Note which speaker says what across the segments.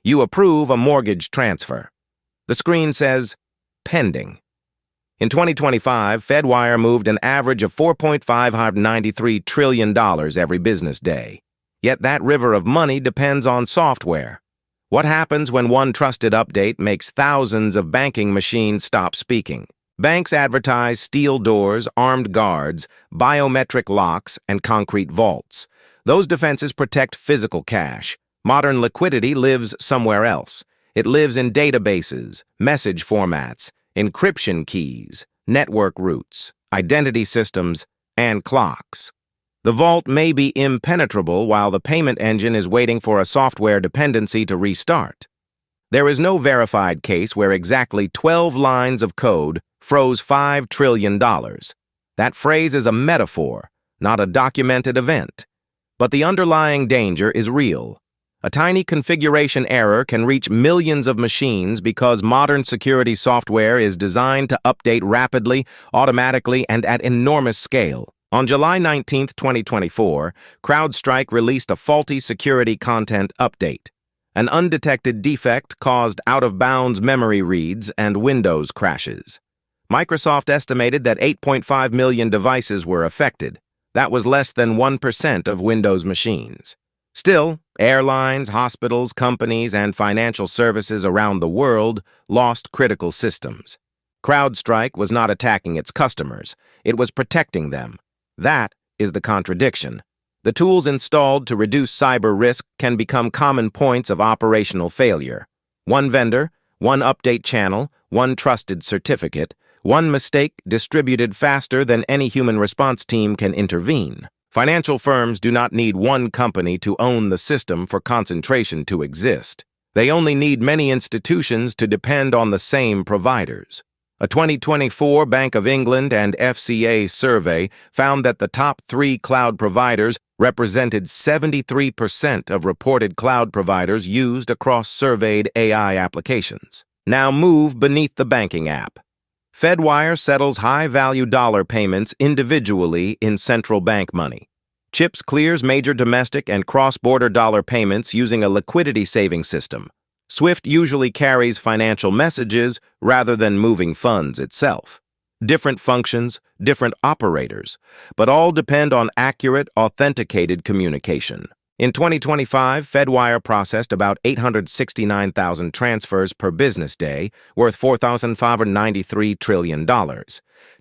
Speaker 1: You approve a mortgage transfer. The screen says, pending. In 2025, Fedwire moved an average of $4.593 trillion every business day. Yet that river of money depends on software. What happens when one trusted update makes thousands of banking machines stop speaking? Banks advertise steel doors, armed guards, biometric locks, and concrete vaults. Those defenses protect physical cash. Modern liquidity lives somewhere else. It lives in databases, message formats, encryption keys, network routes, identity systems, and clocks. The vault may be impenetrable while the payment engine is waiting for a software dependency to restart. There is no verified case where exactly 12 lines of code froze $5 trillion. That phrase is a metaphor, not a documented event. But the underlying danger is real. A tiny configuration error can reach millions of machines because modern security software is designed to update rapidly, automatically, and at enormous scale. On July 19, 2024, CrowdStrike released a faulty security content update. An undetected defect caused out-of-bounds memory reads and Windows crashes. Microsoft estimated that 8.5 million devices were affected. That was less than 1% of Windows machines. Still, airlines, hospitals, companies, and financial services around the world lost critical systems. CrowdStrike was not attacking its customers. It was protecting them. That is the contradiction. The tools installed to reduce cyber risk can become common points of operational failure. One vendor, one update channel, one trusted certificate, one mistake distributed faster than any human response team can intervene. Financial firms do not need one company to own the system for concentration to exist. They only need many institutions to depend on the same providers. A 2024 Bank of England and FCA survey found that the top 3 cloud providers represented 73% of reported cloud providers used across surveyed AI applications. Now move beneath the banking app. Fedwire settles high-value dollar payments individually in central bank money. CHIPS clears major domestic and cross-border dollar payments using a liquidity-saving system. SWIFT usually carries financial messages rather than moving funds itself. Different functions, different operators, but all depend on accurate, authenticated communication. In 2025, Fedwire processed about 869,000 transfers per business day, worth $4,593 trillion.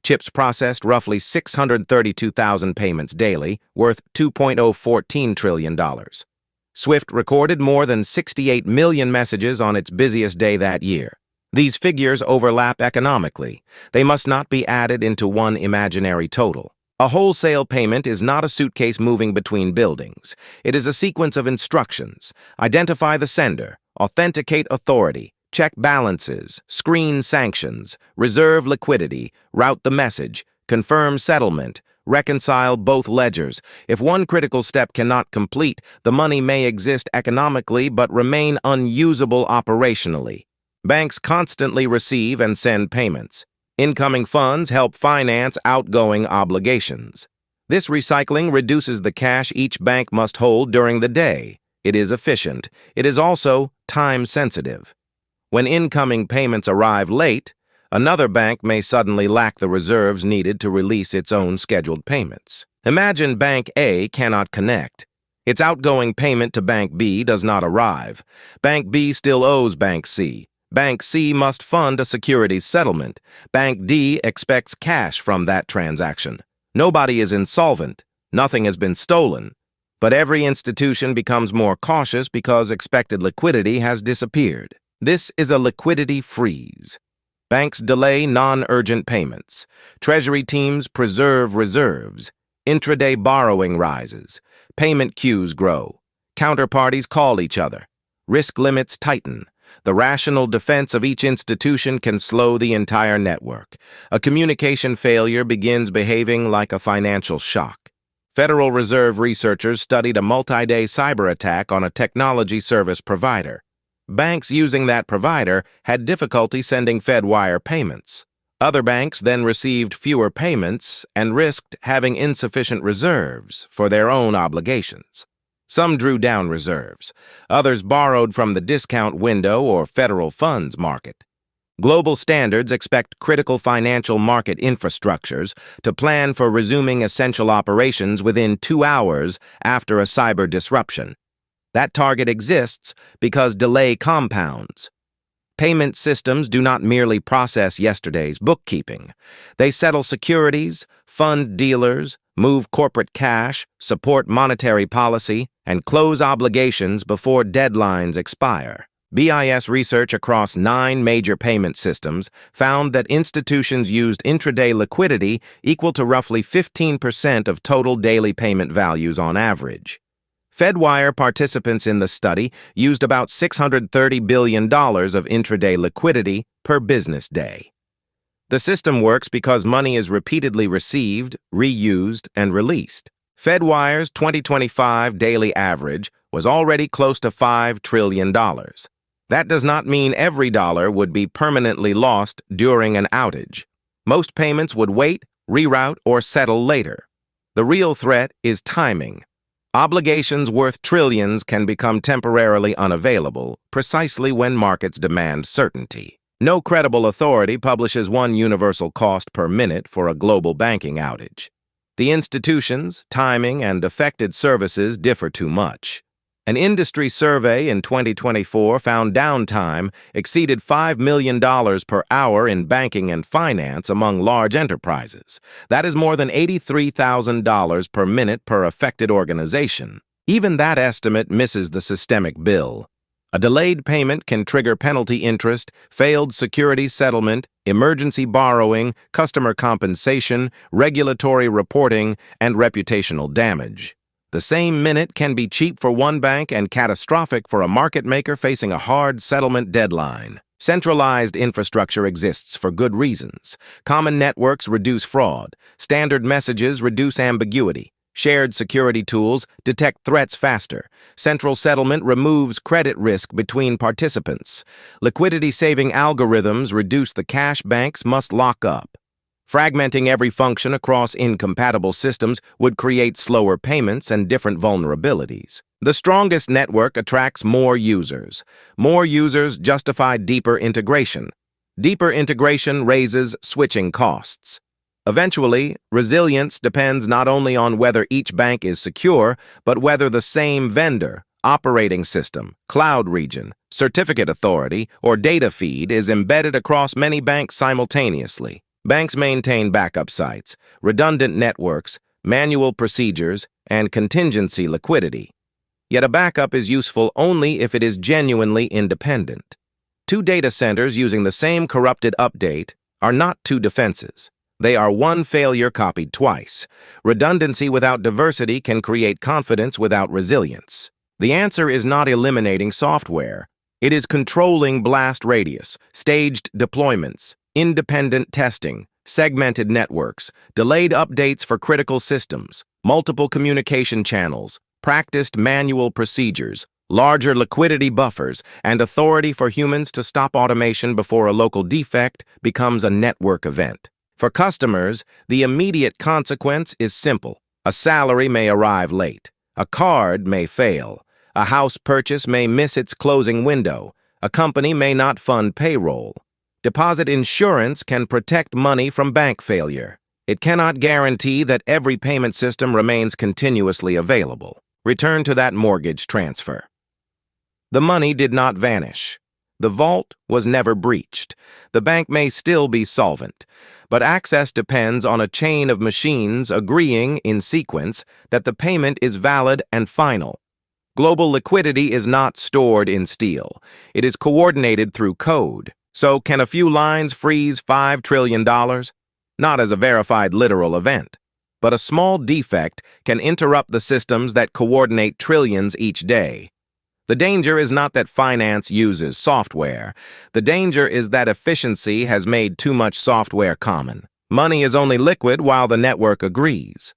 Speaker 1: CHIPS processed roughly 632,000 payments daily, worth $2.014 trillion. SWIFT recorded more than 68 million messages on its busiest day that year. These figures overlap economically. They must not be added into one imaginary total. A wholesale payment is not a suitcase moving between buildings. It is a sequence of instructions. Identify the sender, authenticate authority, check balances, screen sanctions, reserve liquidity, route the message, confirm settlement, reconcile both ledgers. If one critical step cannot complete, the money may exist economically but remain unusable operationally. Banks constantly receive and send payments. Incoming funds help finance outgoing obligations. This recycling reduces the cash each bank must hold during the day. It is efficient. It is also time-sensitive. When incoming payments arrive late, another bank may suddenly lack the reserves needed to release its own scheduled payments. Imagine Bank A cannot connect. Its outgoing payment to Bank B does not arrive. Bank B still owes Bank C. Bank C must fund a securities settlement. Bank D expects cash from that transaction. Nobody is insolvent. Nothing has been stolen. But every institution becomes more cautious because expected liquidity has disappeared. This is a liquidity freeze. Banks delay non-urgent payments. Treasury teams preserve reserves. Intraday borrowing rises. Payment queues grow. Counterparties call each other. Risk limits tighten. The rational defense of each institution can slow the entire network. A communication failure begins behaving like a financial shock. Federal Reserve researchers studied a multi-day cyber attack on a technology service provider. Banks using that provider had difficulty sending Fedwire payments. Other banks then received fewer payments and risked having insufficient reserves for their own obligations. Some drew down reserves. Others borrowed from the discount window or federal funds market. Global standards expect critical financial market infrastructures to plan for resuming essential operations within 2 hours after a cyber disruption. That target exists because delay compounds. Payment systems do not merely process yesterday's bookkeeping. They settle securities, fund dealers, move corporate cash, support monetary policy, and close obligations before deadlines expire. BIS research across 9 major payment systems found that institutions used intraday liquidity equal to roughly 15% of total daily payment values on average. Fedwire participants in the study used about $630 billion of intraday liquidity per business day. The system works because money is repeatedly received, reused, and released. Fedwire's 2025 daily average was already close to $5 trillion. That does not mean every dollar would be permanently lost during an outage. Most payments would wait, reroute, or settle later. The real threat is timing. Obligations worth trillions can become temporarily unavailable, precisely when markets demand certainty. No credible authority publishes one universal cost per minute for a global banking outage. The institutions, timing, and affected services differ too much. An industry survey in 2024 found downtime exceeded $5 million per hour in banking and finance among large enterprises. That is more than $83,000 per minute per affected organization. Even that estimate misses the systemic bill. A delayed payment can trigger penalty interest, failed security settlement, emergency borrowing, customer compensation, regulatory reporting, and reputational damage. The same minute can be cheap for one bank and catastrophic for a market maker facing a hard settlement deadline. Centralized infrastructure exists for good reasons. Common networks reduce fraud. Standard messages reduce ambiguity. Shared security tools detect threats faster. Central settlement removes credit risk between participants. Liquidity-saving algorithms reduce the cash banks must lock up. Fragmenting every function across incompatible systems would create slower payments and different vulnerabilities. The strongest network attracts more users. More users justify deeper integration. Deeper integration raises switching costs. Eventually, resilience depends not only on whether each bank is secure, but whether the same vendor, operating system, cloud region, certificate authority, or data feed is embedded across many banks simultaneously. Banks maintain backup sites, redundant networks, manual procedures, and contingency liquidity. Yet a backup is useful only if it is genuinely independent. 2 data centers using the same corrupted update are not 2 defenses. They are one failure copied twice. Redundancy without diversity can create confidence without resilience. The answer is not eliminating software. It is controlling blast radius, staged deployments, independent testing, segmented networks, delayed updates for critical systems, multiple communication channels, practiced manual procedures, larger liquidity buffers, and authority for humans to stop automation before a local defect becomes a network event. For customers, the immediate consequence is simple. A salary may arrive late. A card may fail. A house purchase may miss its closing window. A company may not fund payroll. Deposit insurance can protect money from bank failure. It cannot guarantee that every payment system remains continuously available. Return to that mortgage transfer. The money did not vanish. The vault was never breached. The bank may still be solvent, but access depends on a chain of machines agreeing in sequence that the payment is valid and final. Global liquidity is not stored in steel. It is coordinated through code. So can a few lines freeze $5 trillion? Not as a verified literal event, but a small defect can interrupt the systems that coordinate trillions each day. The danger is not that finance uses software. The danger is that efficiency has made too much software common. Money is only liquid while the network agrees.